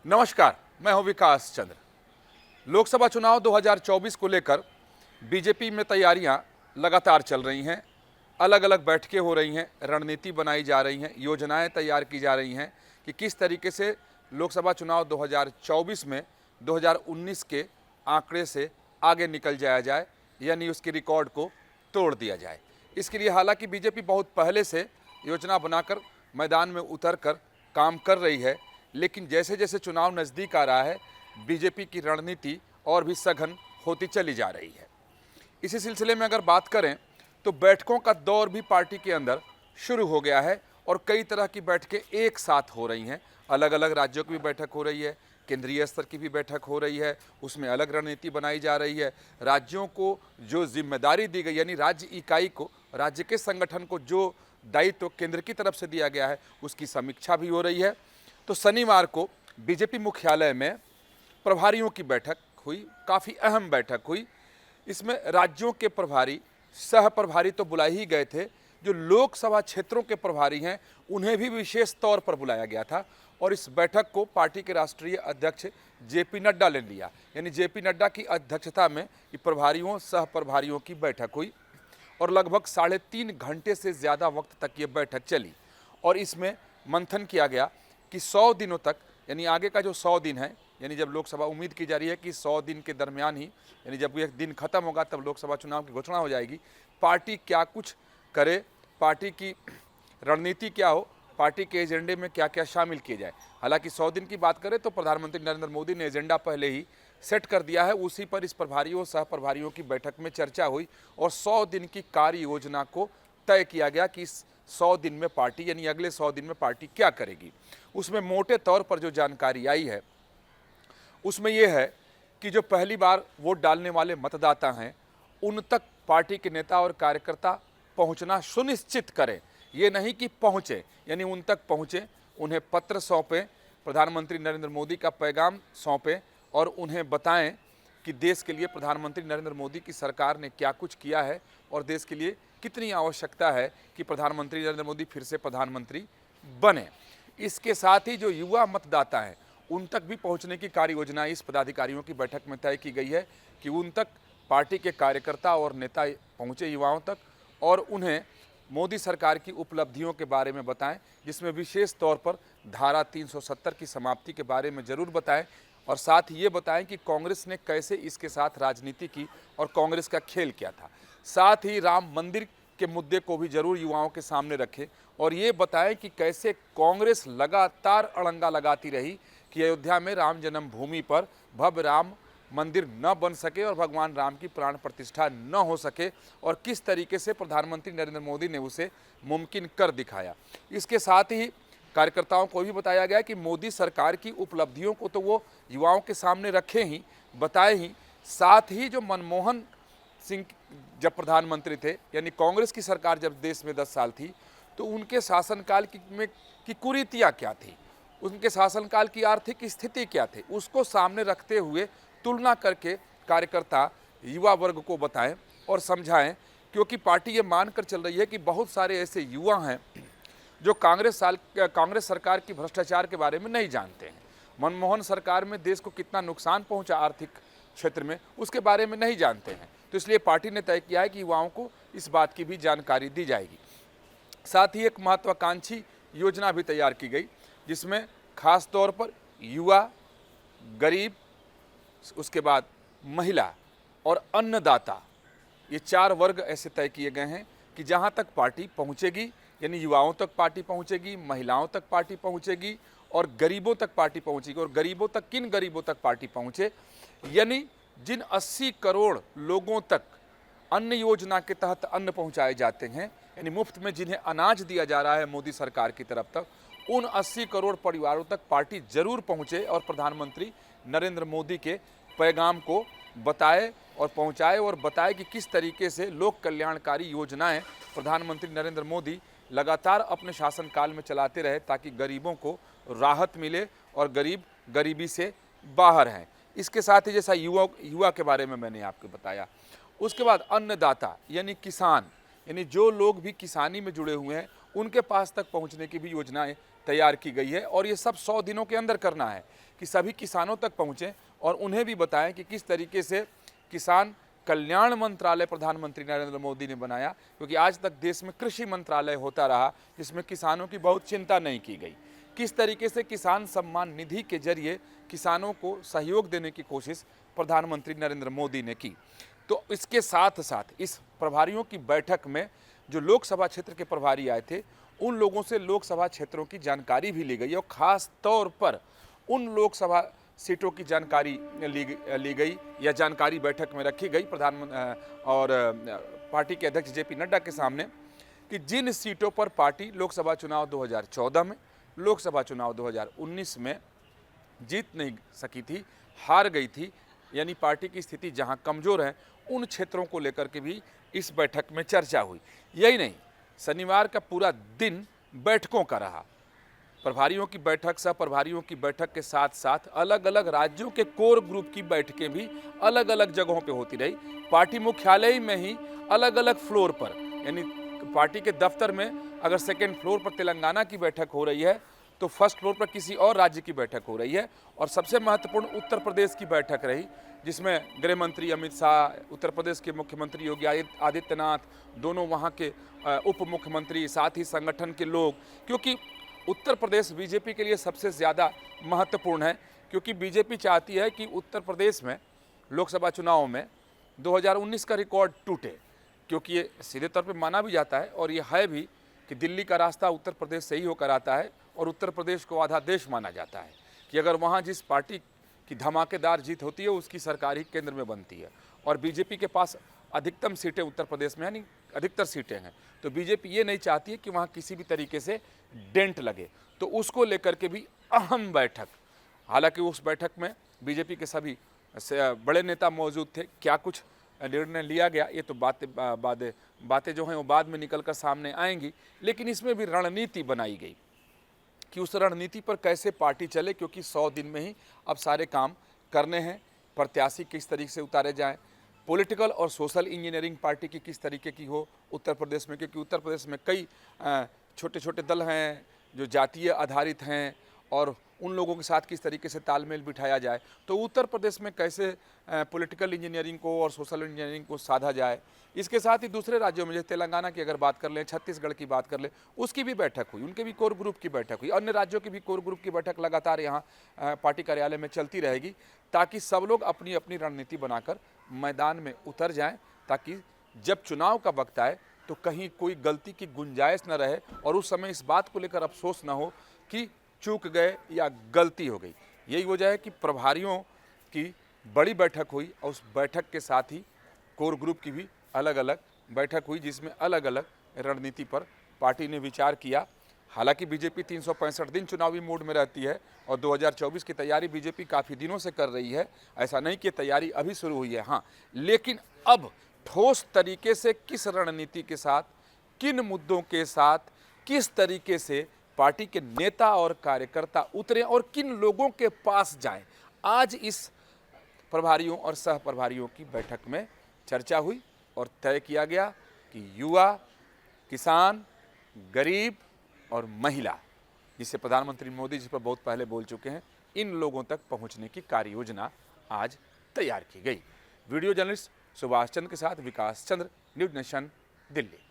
नमस्कार, मैं हूं विकास चंद्र। लोकसभा चुनाव 2024 को लेकर बीजेपी में तैयारियां लगातार चल रही हैं। अलग अलग बैठकें हो रही हैं, रणनीति बनाई जा रही हैं, योजनाएं तैयार की जा रही हैं कि किस तरीके से लोकसभा चुनाव 2024 में 2019 के आंकड़े से आगे निकल जाया जाए, यानी उसके रिकॉर्ड को तोड़ दिया जाए। इसके लिए हालांकि बीजेपी बहुत पहले से योजना बनाकर मैदान में उतर कर काम कर रही है, लेकिन जैसे जैसे चुनाव नज़दीक आ रहा है, बीजेपी की रणनीति और भी सघन होती चली जा रही है। इसी सिलसिले में अगर बात करें तो बैठकों का दौर भी पार्टी के अंदर शुरू हो गया है और कई तरह की बैठकें एक साथ हो रही हैं। अलग अलग राज्यों की भी बैठक हो रही है, केंद्रीय स्तर की भी बैठक हो रही है, उसमें अलग रणनीति बनाई जा रही है। राज्यों को जो जिम्मेदारी दी गई, यानी राज्य इकाई को, राज्य के संगठन को जो दायित्व केंद्र की तरफ से दिया गया है, उसकी समीक्षा भी हो रही है। तो शनिवार को बीजेपी मुख्यालय में प्रभारियों की बैठक हुई, काफ़ी अहम बैठक हुई। इसमें राज्यों के प्रभारी, सह प्रभारी तो बुलाए ही गए थे, जो लोकसभा क्षेत्रों के प्रभारी हैं उन्हें भी विशेष तौर पर बुलाया गया था। और इस बैठक को पार्टी के राष्ट्रीय अध्यक्ष जेपी नड्डा ने लिया, यानी जेपी नड्डा की अध्यक्षता में ये प्रभारियों सह प्रभारियों की बैठक हुई और लगभग 3.5 घंटे से ज़्यादा वक्त तक ये बैठक चली। और इसमें मंथन किया गया कि 100 दिनों तक, यानी आगे का जो 100 दिन है, यानी जब लोकसभा, उम्मीद की जा रही है कि 100 दिन के दरमियान ही, यानी जब ये दिन खत्म होगा तब लोकसभा चुनाव की घोषणा हो जाएगी, पार्टी क्या कुछ करे, पार्टी की रणनीति क्या हो, पार्टी के एजेंडे में क्या क्या शामिल किए जाए। हालांकि 100 दिन की बात करें तो प्रधानमंत्री नरेंद्र मोदी ने एजेंडा पहले ही सेट कर दिया है, उसी पर इस प्रभारियों सह प्रभारियों की बैठक में चर्चा हुई और 100 दिन की कार्य योजना को तय किया गया कि इस 100 दिन में पार्टी, यानी अगले 100 दिन में पार्टी क्या करेगी। उसमें मोटे तौर पर जो जानकारी आई है उसमें यह है कि जो पहली बार वोट डालने वाले मतदाता हैं उन तक पार्टी के नेता और कार्यकर्ता पहुंचना सुनिश्चित करें। ये नहीं कि पहुंचे, यानी उन तक पहुंचे, उन्हें पत्र सौंपें, प्रधानमंत्री नरेंद्र मोदी का पैगाम सौंपें और उन्हें बताएं कि देश के लिए प्रधानमंत्री नरेंद्र मोदी की सरकार ने क्या कुछ किया है और देश के लिए कितनी आवश्यकता है कि प्रधानमंत्री नरेंद्र मोदी फिर से प्रधानमंत्री बने। इसके साथ ही जो युवा मतदाता हैं उन तक भी पहुंचने की कार्य योजना इस पदाधिकारियों की बैठक में तय की गई है कि उन तक पार्टी के कार्यकर्ता और नेता पहुंचे, युवाओं तक, और उन्हें मोदी सरकार की उपलब्धियों के बारे में बताएं, जिसमें विशेष तौर पर धारा 370 की समाप्ति के बारे में ज़रूर बताएं और साथ ये बताएं कि कांग्रेस ने कैसे इसके साथ राजनीति की और कांग्रेस का खेल क्या था। साथ ही राम मंदिर के मुद्दे को भी जरूर युवाओं के सामने रखें और ये बताएं कि कैसे कांग्रेस लगातार अड़ंगा लगाती रही कि अयोध्या में राम जन्मभूमि पर भव्य राम मंदिर न बन सके और भगवान राम की प्राण प्रतिष्ठा न हो सके और किस तरीके से प्रधानमंत्री नरेंद्र मोदी ने उसे मुमकिन कर दिखाया। इसके साथ ही कार्यकर्ताओं को भी बताया गया कि मोदी सरकार की उपलब्धियों को तो वो युवाओं के सामने रखे ही, बताए ही, साथ ही जो मनमोहन सिंह जब प्रधानमंत्री थे, यानी कांग्रेस की सरकार जब देश में 10 साल थी, तो उनके शासनकाल की कुरीतियाँ क्या थी, उनके शासनकाल की आर्थिक स्थिति क्या थी, उसको सामने रखते हुए तुलना करके कार्यकर्ता युवा वर्ग को बताएं और समझाएं। क्योंकि पार्टी ये मानकर चल रही है कि बहुत सारे ऐसे युवा हैं जो कांग्रेस सरकार की भ्रष्टाचार के बारे में नहीं जानते हैं, मनमोहन सरकार में देश को कितना नुकसान पहुंचा आर्थिक क्षेत्र में उसके बारे में नहीं जानते हैं। तो इसलिए पार्टी ने तय किया है कि युवाओं को इस बात की भी जानकारी दी जाएगी। साथ ही एक महत्वाकांक्षी योजना भी तैयार की गई जिसमें खास तौर पर युवा, गरीब, उसके बाद महिला और अन्नदाता, ये 4 वर्ग ऐसे तय किए गए हैं कि जहां तक पार्टी पहुंचेगी, यानी युवाओं तक पार्टी पहुंचेगी, महिलाओं तक पार्टी पहुंचेगी और गरीबों तक पार्टी पहुंचेगी। और गरीबों तक, किन गरीबों तक पार्टी पहुंचे, यानी जिन 80 करोड़ लोगों तक अन्न योजना के तहत अन्न पहुंचाए जाते हैं, यानी मुफ्त में जिन्हें अनाज दिया जा रहा है मोदी सरकार की तरफ तक, उन 80 करोड़ परिवारों तक पार्टी जरूर पहुंचे और प्रधानमंत्री नरेंद्र मोदी के पैगाम को बताए और पहुंचाए और बताए कि किस तरीके से लोक कल्याणकारी योजनाएं प्रधानमंत्री नरेंद्र मोदी लगातार अपने शासनकाल में चलाते रहे ताकि गरीबों को राहत मिले और गरीब गरीबी से बाहर हैं। इसके साथ ही जैसा युवा के बारे में मैंने आपको बताया, उसके बाद अन्नदाता यानी किसान, यानी जो लोग भी किसानी में जुड़े हुए हैं उनके पास तक पहुंचने की भी योजनाएं तैयार की गई है और ये सब 100 दिनों के अंदर करना है कि सभी किसानों तक पहुँचें और उन्हें भी बताएं कि किस तरीके से किसान कल्याण मंत्रालय प्रधानमंत्री नरेंद्र मोदी ने बनाया, क्योंकि आज तक देश में कृषि मंत्रालय होता रहा जिसमें किसानों की बहुत चिंता नहीं की गई। किस तरीके से किसान सम्मान निधि के जरिए किसानों को सहयोग देने की कोशिश प्रधानमंत्री नरेंद्र मोदी ने की। तो इसके साथ साथ इस प्रभारियों की बैठक में जो लोकसभा क्षेत्र के प्रभारी आए थे उन लोगों से लोकसभा क्षेत्रों की जानकारी भी ली गई और ख़ास तौर पर उन लोकसभा सीटों की जानकारी ली गई या जानकारी बैठक में रखी गई प्रधानमंत्री और पार्टी के अध्यक्ष जेपी नड्डा के सामने कि जिन सीटों पर पार्टी लोकसभा चुनाव 2014 में, लोकसभा चुनाव 2019 में जीत नहीं सकी थी, हार गई थी, यानी पार्टी की स्थिति जहां कमज़ोर है, उन क्षेत्रों को लेकर के भी इस बैठक में चर्चा हुई। यही नहीं, शनिवार का पूरा दिन बैठकों का रहा। प्रभारियों की बैठक, सह प्रभारियों की बैठक के साथ साथ अलग अलग राज्यों के कोर ग्रुप की बैठकें भी अलग अलग जगहों पे होती रही। पार्टी मुख्यालय में ही अलग अलग फ्लोर पर, यानी पार्टी के दफ्तर में अगर सेकेंड फ्लोर पर तेलंगाना की बैठक हो रही है तो फर्स्ट फ्लोर पर किसी और राज्य की बैठक हो रही है। और सबसे महत्वपूर्ण उत्तर प्रदेश की बैठक रही जिसमें गृह मंत्री अमित शाह, उत्तर प्रदेश के मुख्यमंत्री योगी आदित्यनाथ, दोनों वहाँ के उप मुख्यमंत्री, साथ ही संगठन के लोग, क्योंकि उत्तर प्रदेश बीजेपी के लिए सबसे ज़्यादा महत्वपूर्ण है, क्योंकि बीजेपी चाहती है कि उत्तर प्रदेश में लोकसभा चुनाव में 2019 का रिकॉर्ड टूटे, क्योंकि ये सीधे तौर पे माना भी जाता है और ये है भी कि दिल्ली का रास्ता उत्तर प्रदेश से ही होकर आता है और उत्तर प्रदेश को आधा देश माना जाता है कि अगर वहाँ जिस पार्टी की धमाकेदार जीत होती है उसकी सरकार ही केंद्र में बनती है। और बीजेपी के पास अधिकतम सीटें उत्तर प्रदेश में, यानी अधिकतर सीटें हैं, तो बीजेपी ये नहीं चाहती है कि वहाँ किसी भी तरीके से डेंट लगे। तो उसको लेकर के भी अहम बैठक, हालांकि उस बैठक में बीजेपी के सभी बड़े नेता मौजूद थे। क्या कुछ निर्णय लिया गया ये तो बातें जो हैं वो बाद में निकल कर सामने आएंगी, लेकिन इसमें भी रणनीति बनाई गई कि उस रणनीति पर कैसे पार्टी चले, क्योंकि 100 दिन में ही अब सारे काम करने हैं। प्रत्याशी किस तरीके से उतारे जाएं, पॉलिटिकल और सोशल इंजीनियरिंग पार्टी की किस तरीके की हो उत्तर प्रदेश में, क्योंकि उत्तर प्रदेश में कई छोटे छोटे दल हैं जो जातीय आधारित हैं और उन लोगों के साथ किस तरीके से तालमेल बिठाया जाए। तो उत्तर प्रदेश में कैसे पॉलिटिकल इंजीनियरिंग को और सोशल इंजीनियरिंग को साधा जाए। इसके साथ ही दूसरे राज्यों में जैसे तेलंगाना की अगर बात कर लें, छत्तीसगढ़ की बात कर लें, उसकी भी बैठक हुई, उनके भी कोर ग्रुप की बैठक हुई। अन्य राज्यों की भी कोर ग्रुप की बैठक लगातार यहाँ पार्टी कार्यालय में चलती रहेगी, ताकि सब लोग अपनी अपनी रणनीति बनाकर मैदान में उतर जाएँ, ताकि जब चुनाव का वक्त आए तो कहीं कोई गलती की गुंजाइश न रहे और उस समय इस बात को लेकर अफसोस न हो कि चूक गए या गलती हो गई। यही वजह है कि प्रभारियों की बड़ी बैठक हुई और उस बैठक के साथ ही कोर ग्रुप की भी अलग अलग बैठक हुई, जिसमें अलग अलग रणनीति पर पार्टी ने विचार किया। हालांकि बीजेपी 365 दिन चुनावी मूड में रहती है और 2024 की तैयारी बीजेपी काफ़ी दिनों से कर रही है, ऐसा नहीं कि तैयारी अभी शुरू हुई है। हाँ, लेकिन अब ठोस तरीके से किस रणनीति के साथ, किन मुद्दों के साथ, किस तरीके से पार्टी के नेता और कार्यकर्ता उतरे और किन लोगों के पास जाएं, आज इस प्रभारियों और सह प्रभारियों की बैठक में चर्चा हुई और तय किया गया कि युवा, किसान, गरीब और महिला, जिसे प्रधानमंत्री मोदी जिस पर बहुत पहले बोल चुके हैं, इन लोगों तक पहुंचने की कार्य योजना आज तैयार की गई। वीडियो जर्नलिस्ट सुभाष चंद्र के साथ विकास चंद्र, न्यूज़ नेशन, दिल्ली।